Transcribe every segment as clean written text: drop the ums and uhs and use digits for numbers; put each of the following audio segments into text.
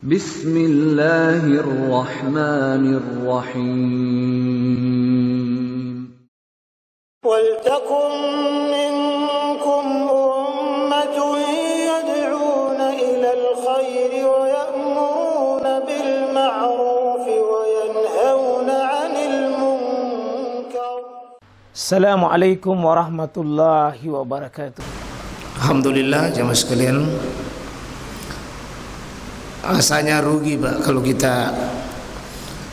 Bismillahirrahmanirrahim. وَلْتَكُنْ مِنْكُمْ أُمَّةٌ يَدْعُونَ إِلَى الْخَيْرِ وَيَأْمُرُونَ بِالْمَعْرُوفِ وَيَنْهَوْنَ عَنِ الْمُنْكَرِ. Assalamualaikum warahmatullahi wabarakatuh. Alhamdulillah jamaah sekalian, rasanya rugi Pak kalau kita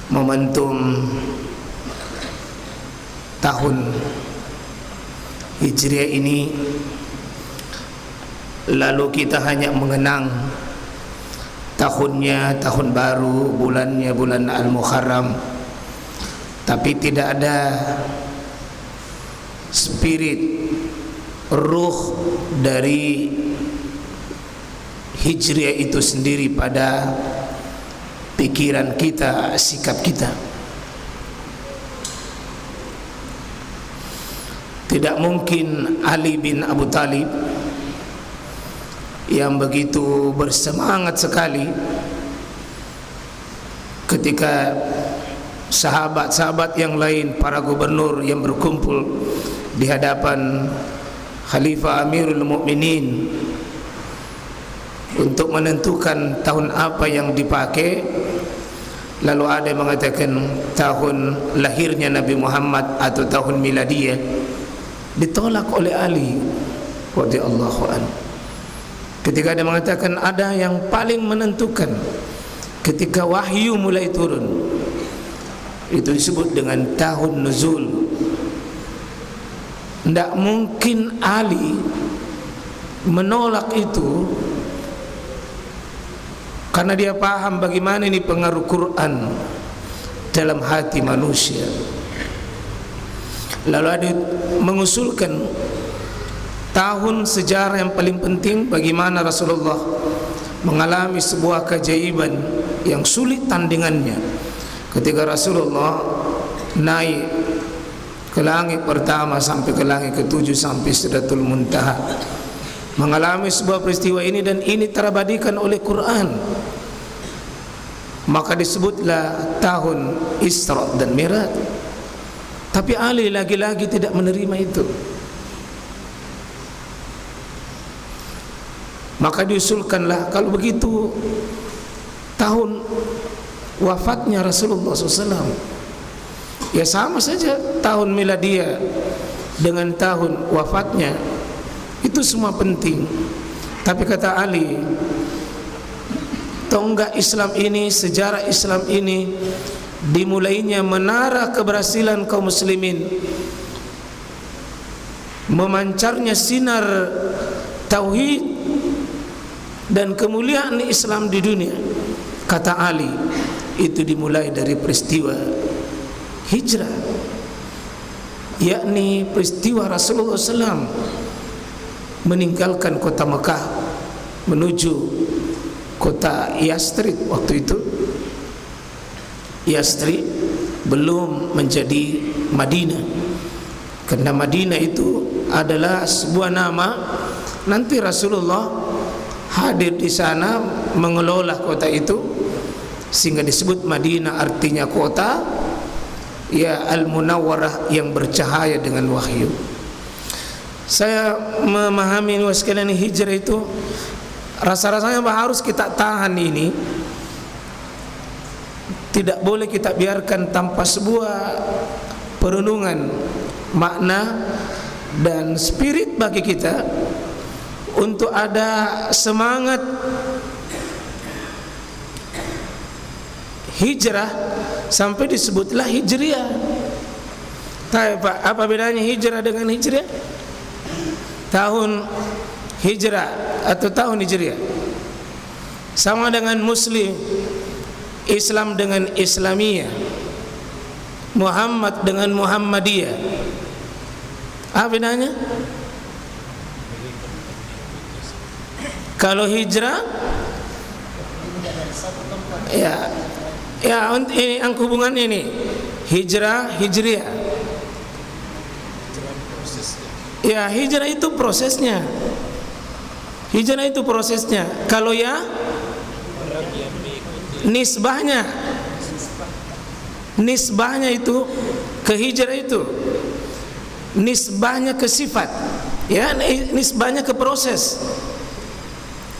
momentum tahun Hijriah ini lalu kita hanya mengenang tahunnya, tahun baru, bulannya bulan Al-Muharram, tapi tidak ada spirit, ruh dari Hijriah itu sendiri pada pikiran kita, sikap kita. Tidak mungkin Ali bin Abu Talib yang begitu bersemangat sekali ketika sahabat-sahabat yang lain, para gubernur yang berkumpul di hadapan Khalifah Amirul Mukminin untuk menentukan tahun apa yang dipakai, lalu ada yang mengatakan tahun lahirnya Nabi Muhammad atau tahun miladiyah, ditolak oleh Ali radhiyallahu anhu. Ketika dia mengatakan ada yang paling menentukan ketika wahyu mulai turun, itu disebut dengan tahun nuzul. Tidak mungkin Ali menolak itu, karena dia paham bagaimana ini pengaruh Quran dalam hati manusia. Lalu ada mengusulkan tahun sejarah yang paling penting, bagaimana Rasulullah mengalami sebuah keajaiban yang sulit tandingannya ketika Rasulullah naik ke langit pertama sampai ke langit ketujuh sampai Sidratul Muntaha, mengalami sebuah peristiwa ini, dan ini terabadikan oleh Quran. Maka disebutlah tahun Isra dan Mi'raj. Tapi Ali lagi-lagi tidak menerima itu. Maka diusulkanlah, kalau begitu tahun wafatnya Rasulullah SAW, ya sama saja tahun miladiyah dengan tahun wafatnya, itu semua penting. Tapi kata Ali, tonggak Islam ini, sejarah Islam ini dimulainya menara keberhasilan kaum muslimin, memancarnya sinar tauhid dan kemuliaan Islam di dunia. Kata Ali, itu dimulai dari peristiwa hijrah, yakni peristiwa Rasulullah SAW meninggalkan kota Mekah menuju kota Yastrib. Waktu itu Yastrib belum menjadi Madinah, karena Madinah itu adalah sebuah nama. Nanti Rasulullah hadir di sana mengelola kota itu, sehingga disebut Madinah, artinya kota ya Al-Munawwarah, yang bercahaya dengan wahyu. Saya memahami sekalian hijrah itu rasa-rasanya harus kita tahan ini, tidak boleh kita biarkan tanpa sebuah perenungan makna dan spirit bagi kita untuk ada semangat hijrah sampai disebutlah hijriah. Tapi Pak, apa bedanya hijrah dengan hijriah? Tahun hijrah atau tahun hijriah sama dengan muslim, Islam dengan Islamiyah, Muhammad dengan Muhammadiyah. Apa bedanya? Kalau hijrah, ya ini hubungan ini hijrah, hijriah. Ya, hijrah itu prosesnya. Hijrah itu prosesnya. Kalau ya nisbahnya itu ke hijrah itu, nisbahnya ke sifat, ya, nisbahnya ke proses.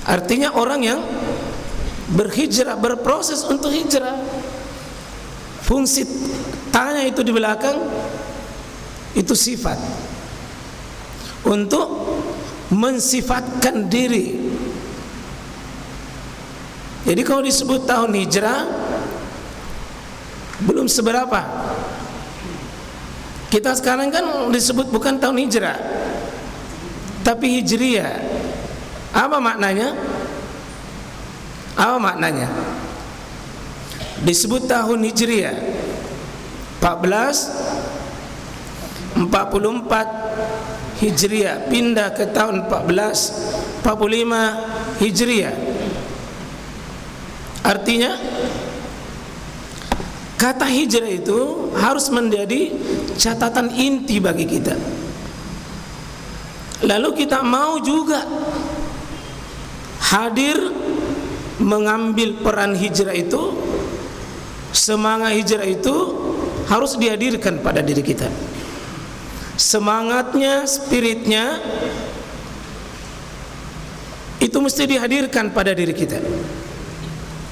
Artinya orang yang berhijrah, berproses untuk hijrah. Fungsi tanya itu di belakang itu sifat, untuk mensifatkan diri. Jadi kalau disebut tahun hijrah belum seberapa. Kita sekarang kan disebut bukan tahun hijrah, tapi hijriyah. Apa maknanya? Apa maknanya? Disebut tahun hijriyah 1444 hijriyah, pindah ke tahun 1445 hijriyah. Artinya kata hijrah itu harus menjadi catatan inti bagi kita. Lalu kita mau juga hadir mengambil peran hijrah itu. Semangat hijrah itu harus dihadirkan pada diri kita. Semangatnya, spiritnya itu mesti dihadirkan pada diri kita,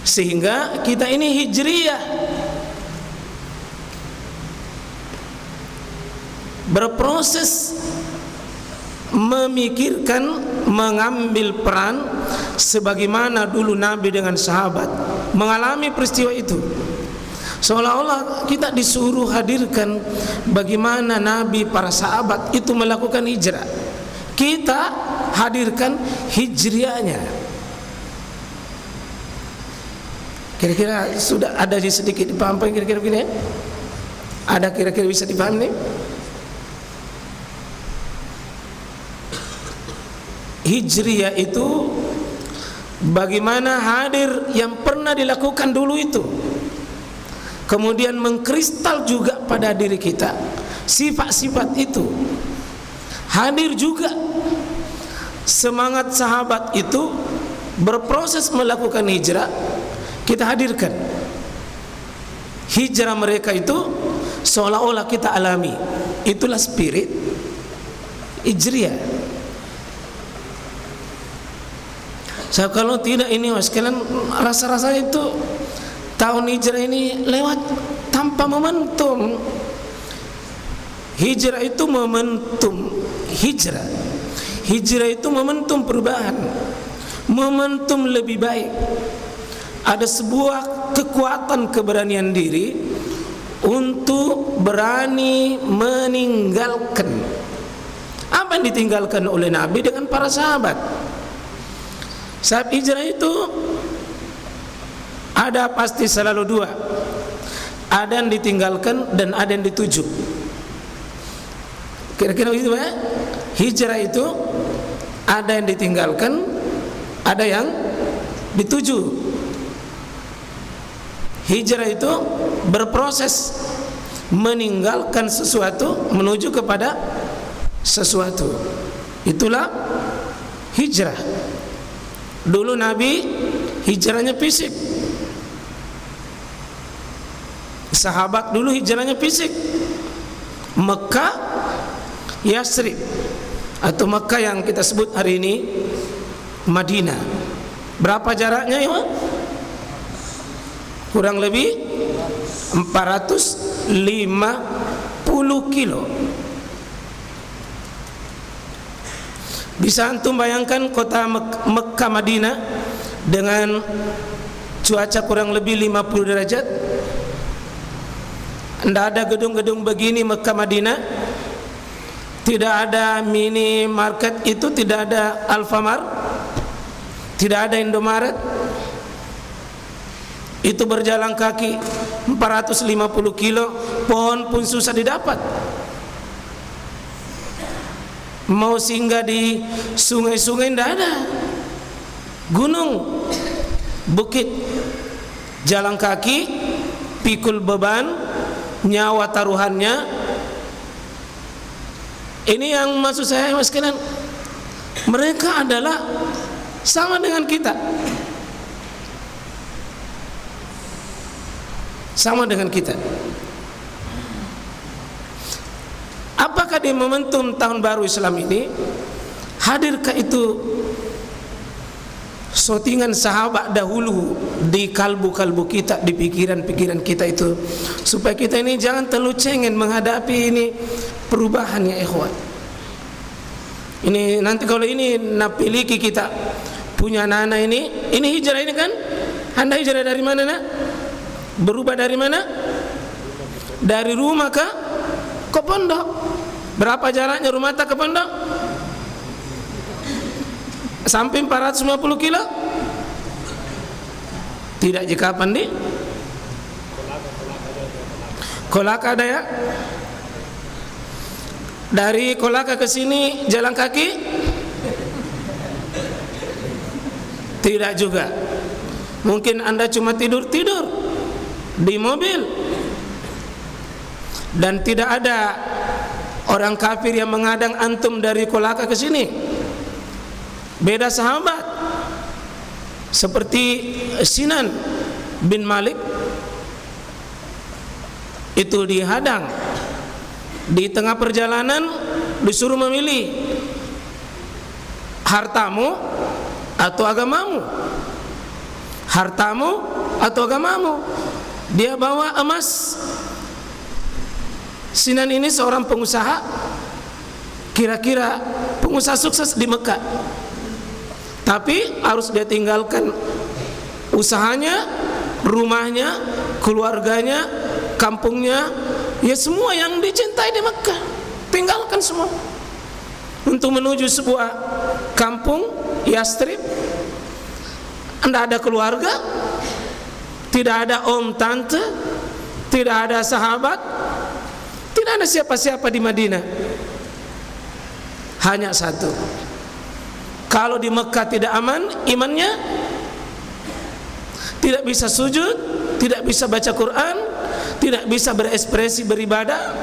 sehingga kita ini hijriyah, berproses memikirkan, mengambil peran sebagaimana dulu Nabi dengan sahabat mengalami peristiwa itu. Seolah-olah kita disuruh hadirkan bagaimana Nabi, para sahabat itu melakukan hijrah. Kita hadirkan hijriahnya. Kira-kira sudah ada sedikit dipaham kira-kira begini ya? Ada kira-kira bisa dipaham nih? Hijriah itu bagaimana hadir yang pernah dilakukan dulu itu, kemudian mengkristal juga pada diri kita sifat-sifat itu. Hadir juga semangat sahabat itu berproses melakukan hijrah, kita hadirkan hijrah mereka itu seolah-olah kita alami. Itulah spirit hijriah. So, kalau tidak ini mas, kalian rasa-rasa itu tahun hijrah ini lewat tanpa momentum. Hijrah itu momentum hijrah. Hijrah itu momentum perubahan, momentum lebih baik. Ada sebuah kekuatan keberanian diri untuk berani meninggalkan apa yang ditinggalkan oleh Nabi dengan para sahabat. Saat hijrah itu ada pasti selalu dua, ada yang ditinggalkan dan ada yang dituju. Kira-kira begitu ya? Hijrah itu ada yang ditinggalkan, ada yang dituju. Hijrah itu berproses meninggalkan sesuatu menuju kepada sesuatu. Itulah hijrah. Dulu Nabi hijrahnya fisik, sahabat dulu hijrahnya fisik. Mekah, Yasrib, atau Mekah yang kita sebut hari ini Madinah. Berapa jaraknya ya? Kurang lebih 450 kilo. Bisa antum bayangkan kota Mekah Madinah dengan cuaca kurang lebih 50 derajat. Tidak ada gedung-gedung begini Mekah Madinah. Tidak ada minimarket itu, tidak ada Alfamart, tidak ada Indomaret. Itu berjalan kaki 450 kilo, pohon pun susah didapat. Mau singgah di sungai-sungai tidak ada, gunung, bukit, jalan kaki, pikul beban, nyawa taruhannya. Ini yang maksud saya mas sekalian, mereka adalah sama dengan kita. sama dengan kita. Apakah di momentum tahun baru Islam ini hadirkah itu sotingan sahabat dahulu di kalbu-kalbu kita, di pikiran-pikiran kita itu, supaya kita ini jangan terlalu cengeng menghadapi ini perubahan ya ikhwan. Ini nanti kalau ini napiliki kita punya anak ini hijrah ini kan, Anda hijrah dari mana nak? Berubah dari mana? Dari rumah ke pondok. Berapa jaraknya rumah ke pondok? Sampai 450 kilo? Tidak jika pandi? Kolaka ada ya? Dari Kolaka ke sini jalan kaki? Tidak juga. Mungkin Anda cuma tidur-tidur di mobil. Dan tidak ada orang kafir yang mengadang antum dari Kolaka ke sini. Beda sahabat. Seperti Sinan bin Malik itu dihadang di tengah perjalanan, disuruh memilih hartamu atau agamamu. Hartamu atau agamamu. Dia bawa emas. Sinan ini seorang pengusaha, kira-kira pengusaha sukses di Mekah, tapi harus dia tinggalkan usahanya, rumahnya, keluarganya, kampungnya, ya semua yang dicintai di Mekah, tinggalkan semua untuk menuju sebuah kampung Yastrib. Anda ada keluarga, tidak ada om tante, tidak ada sahabat, tidak ada siapa-siapa di Madinah. Hanya satu, kalau di Mekah tidak aman imannya, tidak bisa sujud, tidak bisa baca Quran, tidak bisa berekspresi beribadah,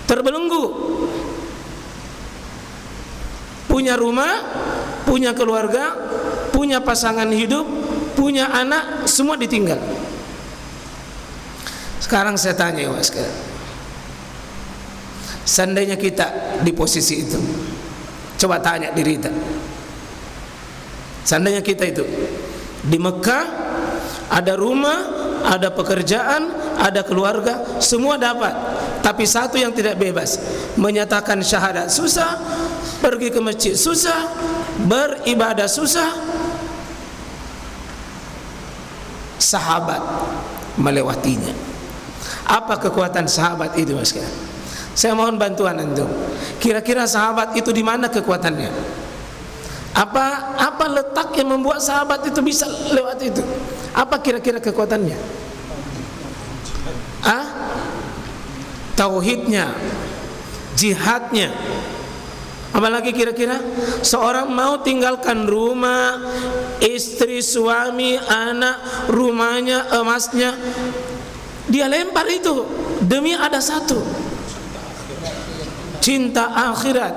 terbelenggu. Punya rumah, punya keluarga, punya pasangan hidup, punya anak, semua ditinggal. Sekarang saya tanya ya sekarang, seandainya kita di posisi itu, coba tanya diri kita. Seandainya kita itu di Mekah, ada rumah, ada pekerjaan, ada keluarga, semua dapat, tapi satu yang tidak bebas, menyatakan syahadat susah, pergi ke masjid susah, beribadah susah. Sahabat melewatinya. Apa kekuatan sahabat itu mas? Saya mohon bantuan antum. Kira-kira sahabat itu di mana kekuatannya? Apa letak yang membuat sahabat itu bisa lewat itu? Apa kira-kira kekuatannya? Tauhidnya, jihadnya. Apalagi kira-kira seorang mau tinggalkan rumah, istri, suami, anak, rumahnya, emasnya, dia lempar itu demi ada satu, cinta akhirat.